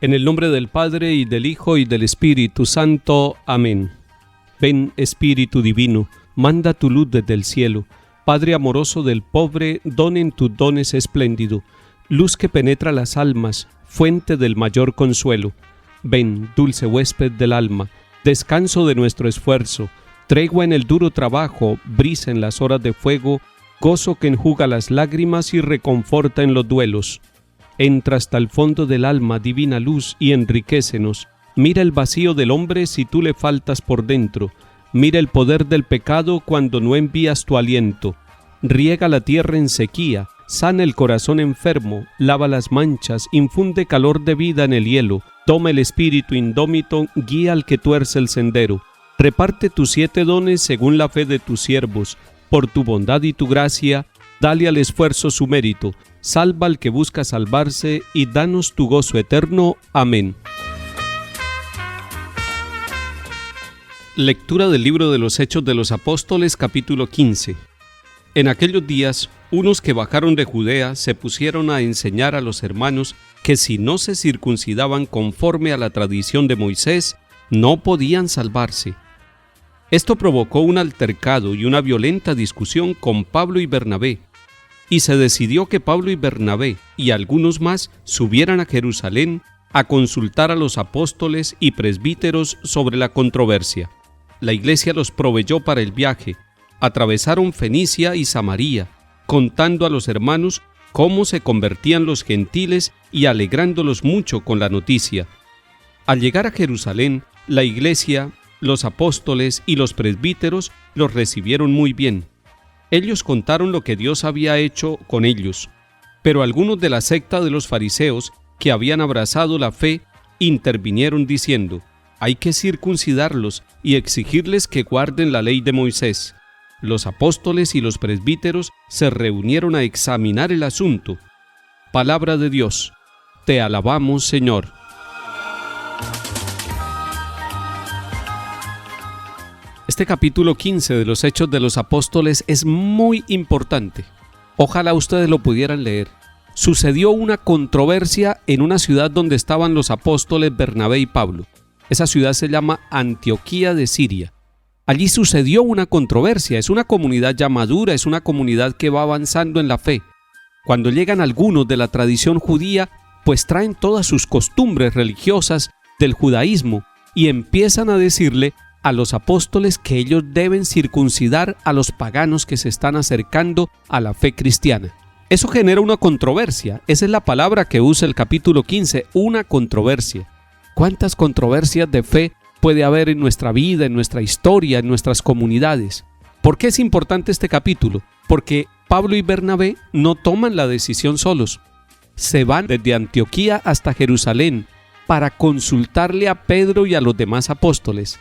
En el nombre del Padre, y del Hijo, y del Espíritu Santo. Amén. Ven, Espíritu Divino, manda tu luz desde el cielo. Padre amoroso del pobre, don en tus dones espléndido, luz que penetra las almas, fuente del mayor consuelo. Ven, dulce huésped del alma, descanso de nuestro esfuerzo, tregua en el duro trabajo, brisa en las horas de fuego, gozo que enjuga las lágrimas y reconforta en los duelos. Entra hasta el fondo del alma, divina luz, y enriquécenos. Mira el vacío del hombre si tú le faltas por dentro. Mira el poder del pecado cuando no envías tu aliento. Riega la tierra en sequía, sana el corazón enfermo, lava las manchas, infunde calor de vida en el hielo. Toma el espíritu indómito, guía al que tuerce el sendero. Reparte tus 7 dones según la fe de tus siervos. Por tu bondad y tu gracia, dale al esfuerzo su mérito. Salva al que busca salvarse y danos tu gozo eterno. Amén. Lectura del libro de los Hechos de los Apóstoles, capítulo 15. En aquellos días, unos que bajaron de Judea se pusieron a enseñar a los hermanos que si no se circuncidaban conforme a la tradición de Moisés, no podían salvarse. Esto provocó un altercado y una violenta discusión con Pablo y Bernabé, y se decidió que Pablo y Bernabé y algunos más subieran a Jerusalén a consultar a los apóstoles y presbíteros sobre la controversia. La iglesia los proveyó para el viaje. Atravesaron Fenicia y Samaria, contando a los hermanos cómo se convertían los gentiles y alegrándolos mucho con la noticia. Al llegar a Jerusalén, la iglesia, los apóstoles y los presbíteros los recibieron muy bien. Ellos contaron lo que Dios había hecho con ellos, pero algunos de la secta de los fariseos que habían abrazado la fe intervinieron diciendo: hay que circuncidarlos y exigirles que guarden la ley de Moisés. Los apóstoles y los presbíteros se reunieron a examinar el asunto. Palabra de Dios. Te alabamos, Señor. Este capítulo 15 de los Hechos de los Apóstoles es muy importante. Ojalá ustedes lo pudieran leer. Sucedió una controversia en una ciudad donde estaban los apóstoles Bernabé y Pablo. Esa ciudad se llama Antioquía de Siria. Allí sucedió una controversia. Es una comunidad ya madura, es una comunidad que va avanzando en la fe. Cuando llegan algunos de la tradición judía, pues traen todas sus costumbres religiosas del judaísmo y empiezan a decirle a los apóstoles que ellos deben circuncidar a los paganos que se están acercando a la fe cristiana. Eso genera una controversia. Esa es la palabra que usa el capítulo 15, una controversia. ¿Cuántas controversias de fe puede haber en nuestra vida, en nuestra historia, en nuestras comunidades? ¿Por qué es importante este capítulo? Porque Pablo y Bernabé no toman la decisión solos. Se van desde Antioquía hasta Jerusalén para consultarle a Pedro y a los demás apóstoles.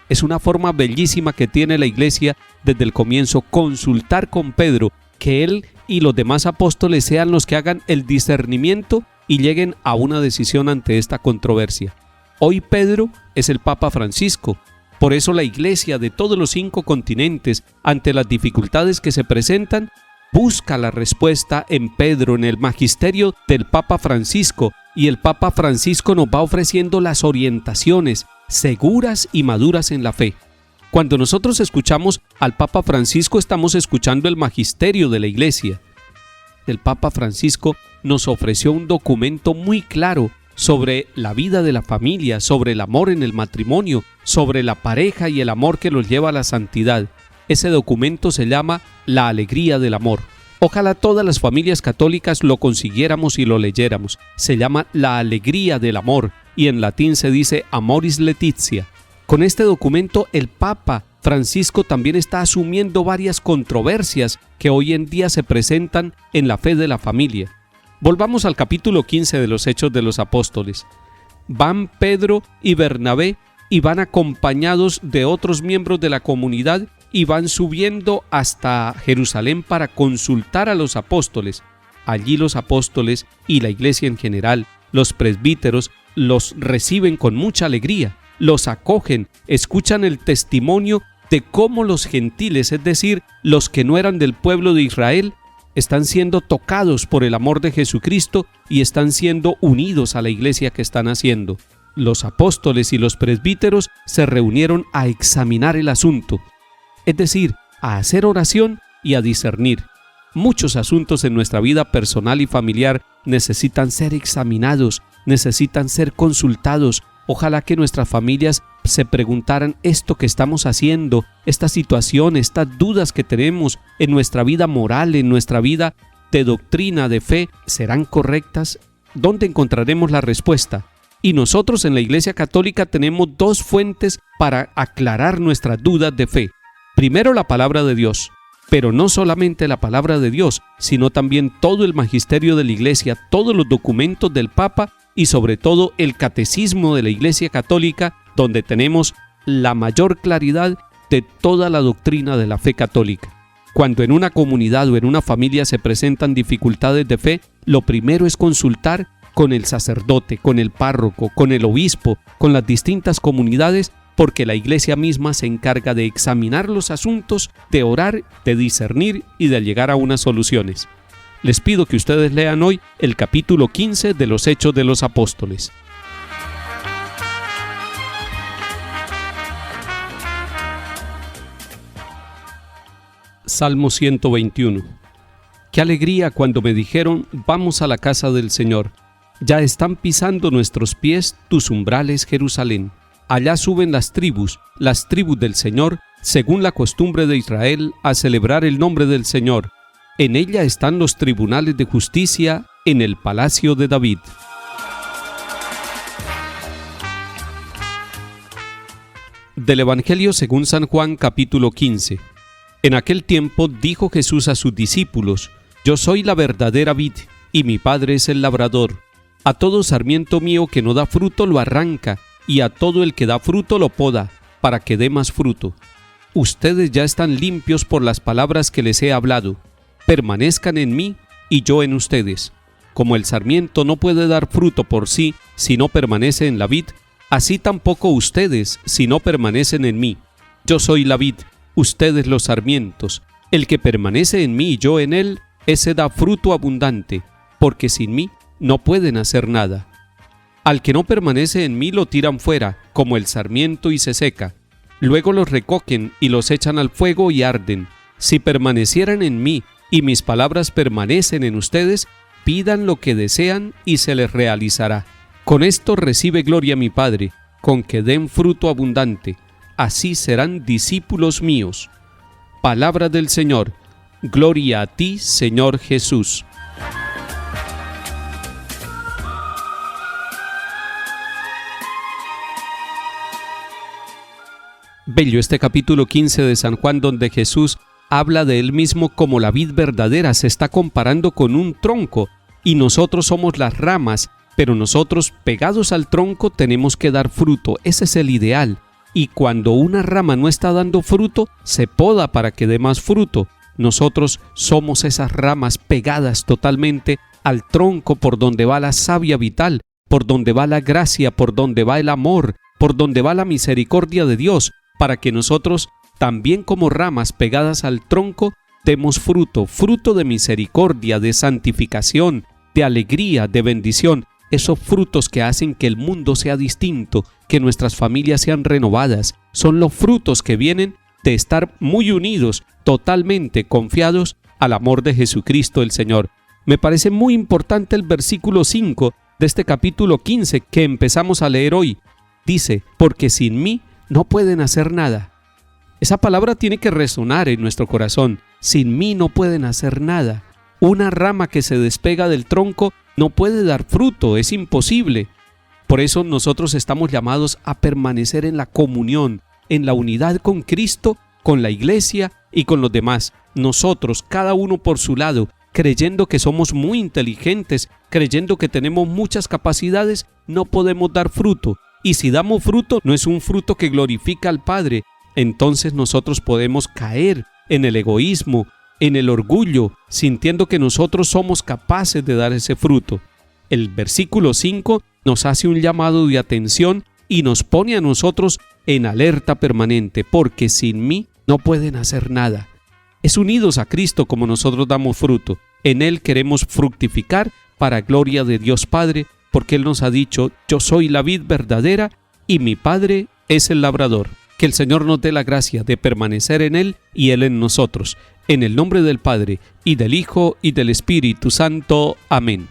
Es una forma bellísima que tiene la iglesia desde el comienzo, consultar con Pedro, que él y los demás apóstoles sean los que hagan el discernimiento y lleguen a una decisión ante esta controversia. Hoy Pedro es el Papa Francisco. Por eso la iglesia de todos los 5 continentes, ante las dificultades que se presentan, busca la respuesta en Pedro, en el magisterio del Papa Francisco, y el Papa Francisco nos va ofreciendo las orientaciones seguras y maduras en la fe. Cuando nosotros escuchamos al Papa Francisco, estamos escuchando el magisterio de la iglesia. El Papa Francisco nos ofreció un documento muy claro sobre la vida de la familia, sobre el amor en el matrimonio, sobre la pareja y el amor que los lleva a la santidad. Ese documento se llama La Alegría del Amor. Ojalá todas las familias católicas lo consiguiéramos y lo leyéramos. Se llama La Alegría del Amor y en latín se dice Amoris Laetitia. Con este documento el Papa Francisco también está asumiendo varias controversias que hoy en día se presentan en la fe de la familia. Volvamos al capítulo 15 de los Hechos de los Apóstoles. Van Pedro y Bernabé y van acompañados de otros miembros de la comunidad y van subiendo hasta Jerusalén para consultar a los apóstoles. Allí los apóstoles y la iglesia en general, los presbíteros, los reciben con mucha alegría, los acogen, escuchan el testimonio de cómo los gentiles, es decir, los que no eran del pueblo de Israel, están siendo tocados por el amor de Jesucristo y están siendo unidos a la iglesia que están haciendo. Los apóstoles y los presbíteros se reunieron a examinar el asunto, es decir, a hacer oración y a discernir. Muchos asuntos en nuestra vida personal y familiar necesitan ser examinados, necesitan ser consultados. Ojalá que nuestras familias se preguntaran esto que estamos haciendo, esta situación, estas dudas que tenemos en nuestra vida moral, en nuestra vida de doctrina, de fe, ¿serán correctas? ¿Dónde encontraremos la respuesta? Y nosotros en la Iglesia Católica tenemos dos fuentes para aclarar nuestras dudas de fe. Primero, la palabra de Dios, pero no solamente la palabra de Dios, sino también todo el magisterio de la Iglesia, todos los documentos del Papa y sobre todo el catecismo de la Iglesia Católica, donde tenemos la mayor claridad de toda la doctrina de la fe católica. Cuando en una comunidad o en una familia se presentan dificultades de fe, lo primero es consultar con el sacerdote, con el párroco, con el obispo, con las distintas comunidades, porque la iglesia misma se encarga de examinar los asuntos, de orar, de discernir y de llegar a unas soluciones. Les pido que ustedes lean hoy el capítulo 15 de los Hechos de los Apóstoles. Salmo 121. Qué alegría cuando me dijeron, vamos a la casa del Señor. Ya están pisando nuestros pies tus umbrales, Jerusalén. Allá suben las tribus del Señor, según la costumbre de Israel, a celebrar el nombre del Señor. En ella están los tribunales de justicia en el palacio de David. Del Evangelio según San Juan, capítulo 15. En aquel tiempo dijo Jesús a sus discípulos, yo soy la verdadera vid, y mi Padre es el labrador. A todo sarmiento mío que no da fruto lo arranca, y a todo el que da fruto lo poda, para que dé más fruto. Ustedes ya están limpios por las palabras que les he hablado. Permanezcan en mí, y yo en ustedes. Como el sarmiento no puede dar fruto por sí si no permanece en la vid, así tampoco ustedes si no permanecen en mí. Yo soy la vid, ustedes los sarmientos. El que permanece en mí y yo en él, ese da fruto abundante, porque sin mí no pueden hacer nada. Al que no permanece en mí lo tiran fuera, como el sarmiento, y se seca. Luego los recogen y los echan al fuego y arden. Si permanecieran en mí y mis palabras permanecen en ustedes, pidan lo que desean y se les realizará. Con esto recibe gloria mi Padre, con que den fruto abundante. Así serán discípulos míos. Palabra del Señor. Gloria a ti, Señor Jesús. Bello este capítulo 15 de San Juan, donde Jesús habla de él mismo como la vid verdadera. Se está comparando con un tronco y nosotros somos las ramas, pero nosotros pegados al tronco tenemos que dar fruto. Ese es el ideal. Y cuando una rama no está dando fruto, se poda para que dé más fruto. Nosotros somos esas ramas pegadas totalmente al tronco por donde va la savia vital, por donde va la gracia, por donde va el amor, por donde va la misericordia de Dios, para que nosotros, también como ramas pegadas al tronco, demos fruto, fruto de misericordia, de santificación, de alegría, de bendición, esos frutos que hacen que el mundo sea distinto, que nuestras familias sean renovadas, son los frutos que vienen de estar muy unidos, totalmente confiados al amor de Jesucristo el Señor. Me parece muy importante el versículo 5 de este capítulo 15 que empezamos a leer hoy. Dice, porque sin mí no pueden hacer nada. Esa palabra tiene que resonar en nuestro corazón. Sin mí no pueden hacer nada. Una rama que se despega del tronco no puede dar fruto, es imposible. Por eso nosotros estamos llamados a permanecer en la comunión, en la unidad con Cristo, con la iglesia y con los demás. Nosotros, cada uno por su lado, creyendo que somos muy inteligentes, creyendo que tenemos muchas capacidades, no podemos dar fruto. Y si damos fruto, no es un fruto que glorifica al Padre. Entonces nosotros podemos caer en el egoísmo, en el orgullo, sintiendo que nosotros somos capaces de dar ese fruto. El versículo 5 nos hace un llamado de atención y nos pone a nosotros en alerta permanente, porque sin mí no pueden hacer nada. Es unidos a Cristo como nosotros damos fruto. En Él queremos fructificar para gloria de Dios Padre, porque Él nos ha dicho: yo soy la vid verdadera y mi Padre es el labrador. Que el Señor nos dé la gracia de permanecer en Él y Él en nosotros. En el nombre del Padre, y del Hijo, y del Espíritu Santo. Amén.